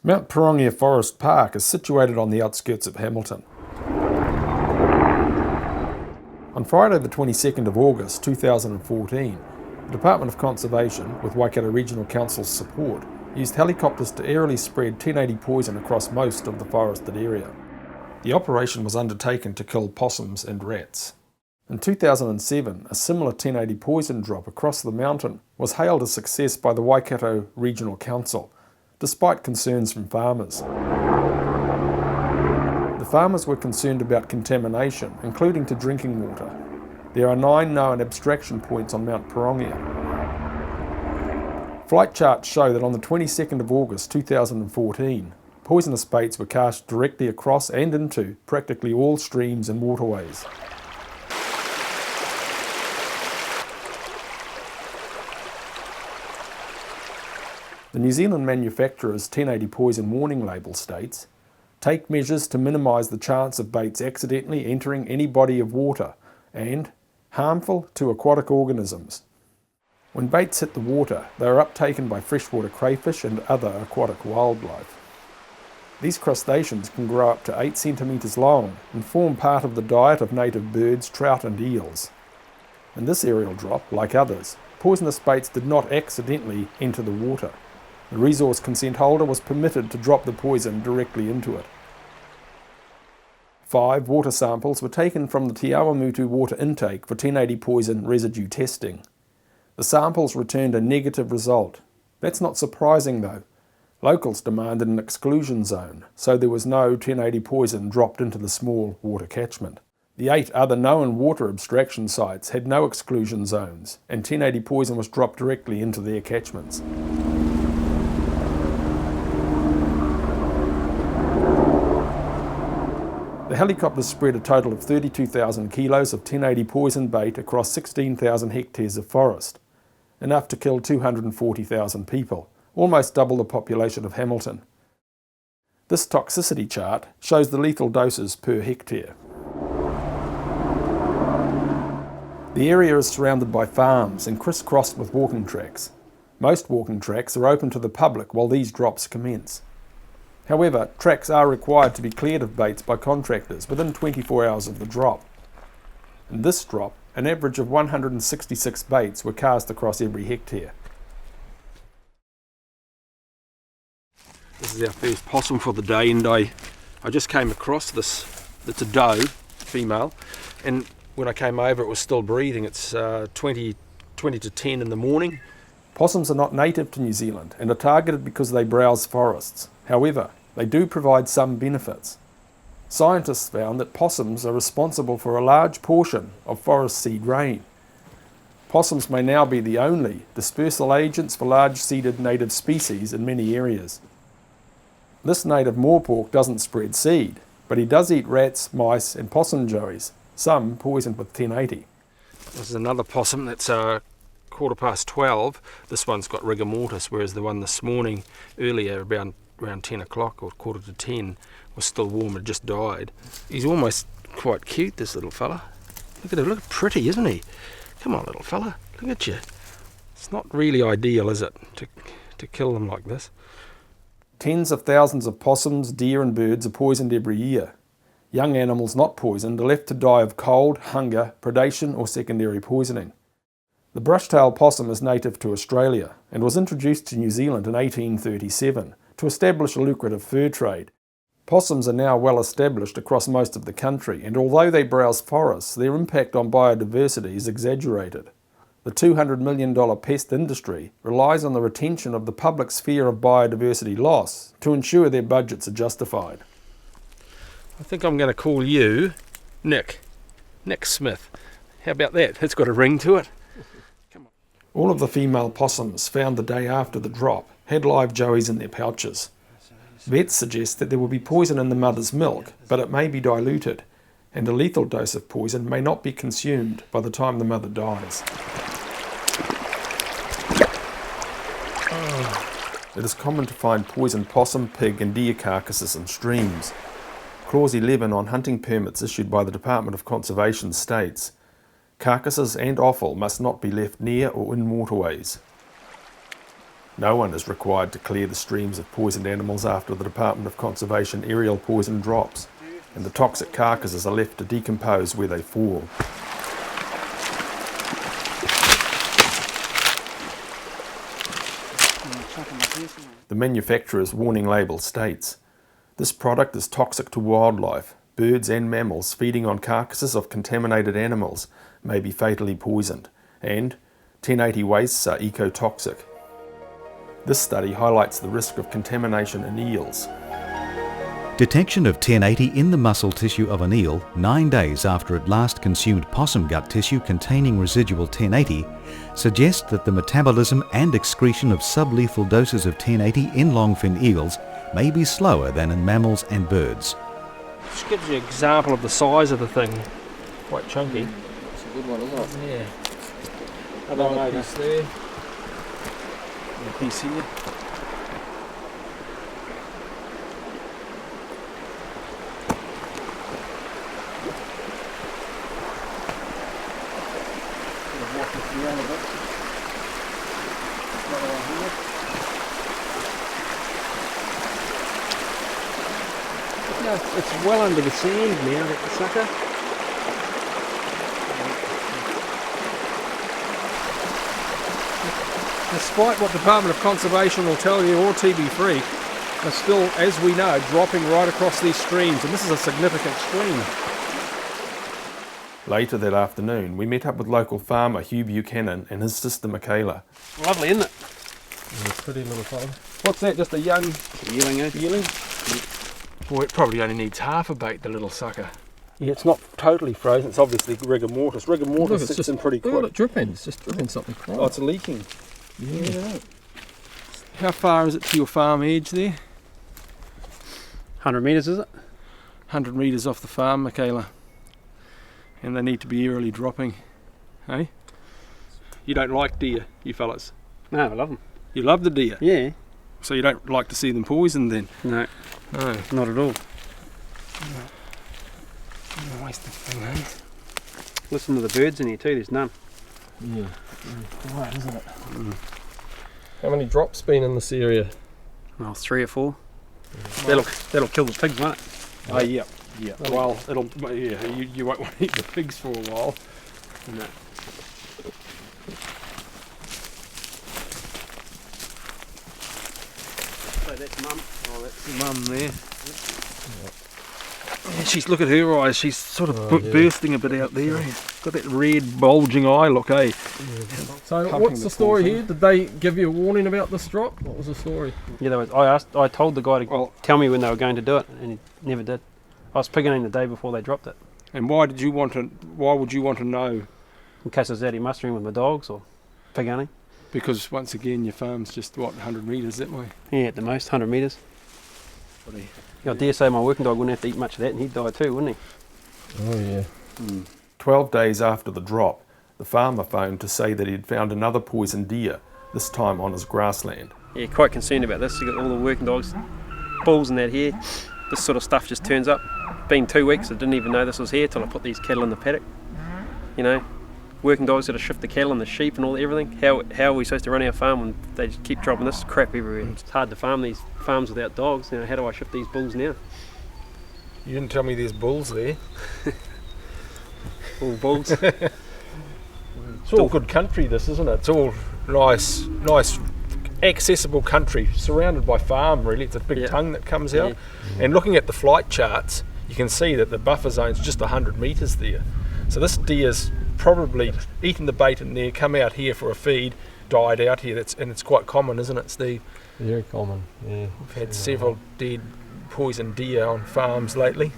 Mt Pirongia Forest Park is situated on the outskirts of Hamilton. On Friday the 22nd of August 2014, the Department of Conservation, with Waikato Regional Council's support, used helicopters to aerially spread 1080 poison across most of the forested area. The operation was undertaken to kill possums and rats. In 2007, a similar 1080 poison drop across the mountain was hailed a success by the Waikato Regional Council, despite concerns from farmers. The farmers were concerned about contamination, including to drinking water. There are 9 known abstraction points on Mt Pirongia. Flight charts show that on the 22nd of August 2014, poisonous baits were cast directly across and into practically all streams and waterways. The New Zealand manufacturer's 1080 poison warning label states, "Take measures to minimise the chance of baits accidentally entering any body of water," and "harmful to aquatic organisms." When baits hit the water, they are uptaken by freshwater crayfish and other aquatic wildlife. These crustaceans can grow up to 8 centimetres long and form part of the diet of native birds, trout and eels. In this aerial drop, like others, poisonous baits did not accidentally enter the water. The resource consent holder was permitted to drop the poison directly into it. 5 water samples were taken from the Te Awamutu water intake for 1080 poison residue testing. The samples returned a negative result. That's not surprising though. Locals demanded an exclusion zone, so there was no 1080 poison dropped into the small water catchment. The 8 other known water abstraction sites had no exclusion zones, and 1080 poison was dropped directly into their catchments. The helicopters spread a total of 32,000 kilos of 1080 poison bait across 16,000 hectares of forest, enough to kill 240,000 people, almost double the population of Hamilton. This toxicity chart shows the lethal doses per hectare. The area is surrounded by farms and crisscrossed with walking tracks. Most walking tracks are open to the public while these drops commence. However, tracks are required to be cleared of baits by contractors within 24 hours of the drop. In this drop, an average of 166 baits were cast across every hectare. This is our first possum for the day, and I just came across this. It's a doe, female, and when I came over it was still breathing. It's 20 to 10 in the morning. Possums are not native to New Zealand and are targeted because they browse forests. However, they do provide some benefits. Scientists found that possums are responsible for a large portion of forest seed rain. Possums may now be the only dispersal agents for large-seeded native species in many areas. This native moorpork doesn't spread seed, but he does eat rats, mice and possum joeys, some poisoned with 1080. This is another possum that's 12:15. This one's got rigor mortis, whereas the one this morning, earlier, around 10 o'clock or 10:15, was still warm and just died. He's almost quite cute, this little fella. Look at him, look pretty, isn't he? Come on, little fella, look at you. It's not really ideal, is it, to kill them like this? Tens of thousands of possums, deer and birds are poisoned every year. Young animals not poisoned are left to die of cold, hunger, predation or secondary poisoning. The brush-tailed possum is native to Australia and was introduced to New Zealand in 1837 to establish a lucrative fur trade. Possums are now well established across most of the country, and although they browse forests, their impact on biodiversity is exaggerated. The $200 million pest industry relies on the retention of the public's fear of biodiversity loss to ensure their budgets are justified. I think I'm going to call you Nick Smith. How about that? It's got a ring to it. Come on. All of the female possums found the day after the drop had live joeys in their pouches. Vets suggest that there will be poison in the mother's milk, but it may be diluted, and a lethal dose of poison may not be consumed by the time the mother dies. It is common to find poisoned possum, pig and deer carcasses in streams. Clause 11 on hunting permits issued by the Department of Conservation states, "Carcasses and offal must not be left near or in waterways." No one is required to clear the streams of poisoned animals after the Department of Conservation aerial poison drops, and the toxic carcasses are left to decompose where they fall. The manufacturer's warning label states, "This product is toxic to wildlife. Birds and mammals feeding on carcasses of contaminated animals may be fatally poisoned," and 1080 wastes are ecotoxic. This study highlights the risk of contamination in eels. Detection of 1080 in the muscle tissue of an eel 9 days after it last consumed possum gut tissue containing residual 1080 suggests that the metabolism and excretion of sublethal doses of 1080 in longfin eels may be slower than in mammals and birds. This gives you an example of the size of the thing. Quite chunky. It's a good one, isn't it? Yeah. Another piece there. And a piece here. Yeah, it's well under the sand now, that sucker. Despite what Department of Conservation will tell you, or TB Freak, are still, as we know, dropping right across these streams, and this is a significant stream. Later that afternoon, we met up with local farmer Hugh Buchanan and his sister Michaela. Lovely, isn't it? Yeah, pretty little farm. What's that, just a young Yearling, eh? yearling? Boy, it probably only needs half a bait, the little sucker. Yeah, it's not totally frozen, it's obviously rigor mortis. Rigor mortis sits in pretty quick. Look at it dripping, it's just dripping something. Oh, it's leaking. Yeah. How far is it to your farm edge there? 100 metres, is it? 100 metres off the farm, Michaela. And they need to be eerily dropping. Hey? You don't like deer, you fellas? No, I love them. You love the deer? Yeah. So you don't like to see them poisoned then? No. No. Not at all. Waste of thing, eh? Listen to the birds in here too, there's none. Yeah. Quiet, isn't it? How many drops been in this area? Well, 3 or 4. That'll kill the pigs, won't it? Oh, yeah. Yeah. Well, you won't want to eat the pigs for a while. No. So that's Mum. Oh, that's Mum there. Yeah, she's, look at her eyes, she's sort of bursting a bit out there. Got that red bulging eye look, eh? Yeah. So what's the story here? Did they give you a warning about this drop? What was the story? Yeah, I told the guy to tell me when they were going to do it, and he never did. I was pigging in the day before they dropped it. And why would you want to know? In case I was out here mustering with my dogs or pig hunting. Because once again your farm's just, what, 100 metres that way? Yeah, at the most, 100 metres. I dare say my working dog wouldn't have to eat much of that, and he'd die too, wouldn't he? Oh yeah. 12 days after the drop, the farmer phoned to say that he'd found another poisoned deer, this time on his grassland. Yeah, quite concerned about this. You've got all the working dogs, bulls and that here. This sort of stuff just turns up. Been 2 weeks, I didn't even know this was here till I put these cattle in the paddock. You know, working dogs got to shift the cattle and the sheep and everything. How are we supposed to run our farm when they just keep dropping this crap everywhere? It's hard to farm these farms without dogs. You know, how do I shift these bulls now? You didn't tell me there's bulls there. All bulls. It's all good country, this, isn't it? It's all nice, accessible country, surrounded by farm, really. It's a big tongue that comes out. Yeah. And looking at the flight charts, you can see that the buffer zone's just 100 metres there. So this deer's probably eaten the bait in there, come out here for a feed, died out here. And it's quite common, isn't it, Steve? Very common, yeah. We've had several dead poisoned deer on farms lately.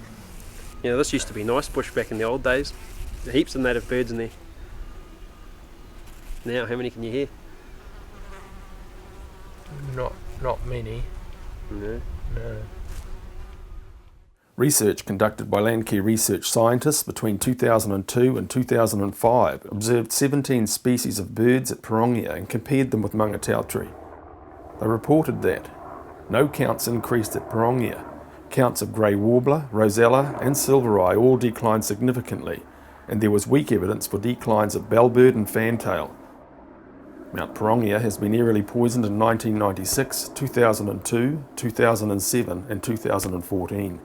You know, this used to be nice bush back in the old days. Heaps of native birds in there. Now, how many can you hear? Not many. No. Research conducted by Landcare research scientists between 2002 and 2005 observed 17 species of birds at Pirongia and compared them with Mangatautari. They reported that no counts increased at Pirongia. Counts of grey warbler, rosella and silvereye all declined significantly, and there was weak evidence for declines of bellbird and fantail. Mt Pirongia has been aerially poisoned in 1996, 2002, 2007 and 2014.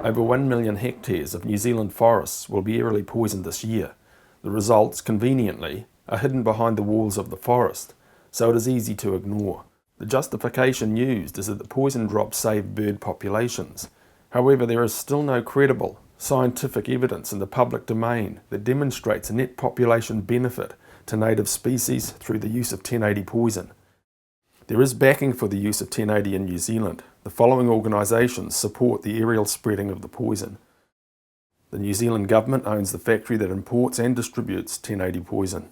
Over 1 million hectares of New Zealand forests will be aerially poisoned this year. The results, conveniently, are hidden behind the walls of the forest, so it is easy to ignore. The justification used is that the poison drops save bird populations. However, there is still no credible scientific evidence in the public domain that demonstrates a net population benefit to native species through the use of 1080 poison. There is backing for the use of 1080 in New Zealand. The following organisations support the aerial spreading of the poison. The New Zealand Government owns the factory that imports and distributes 1080 poison.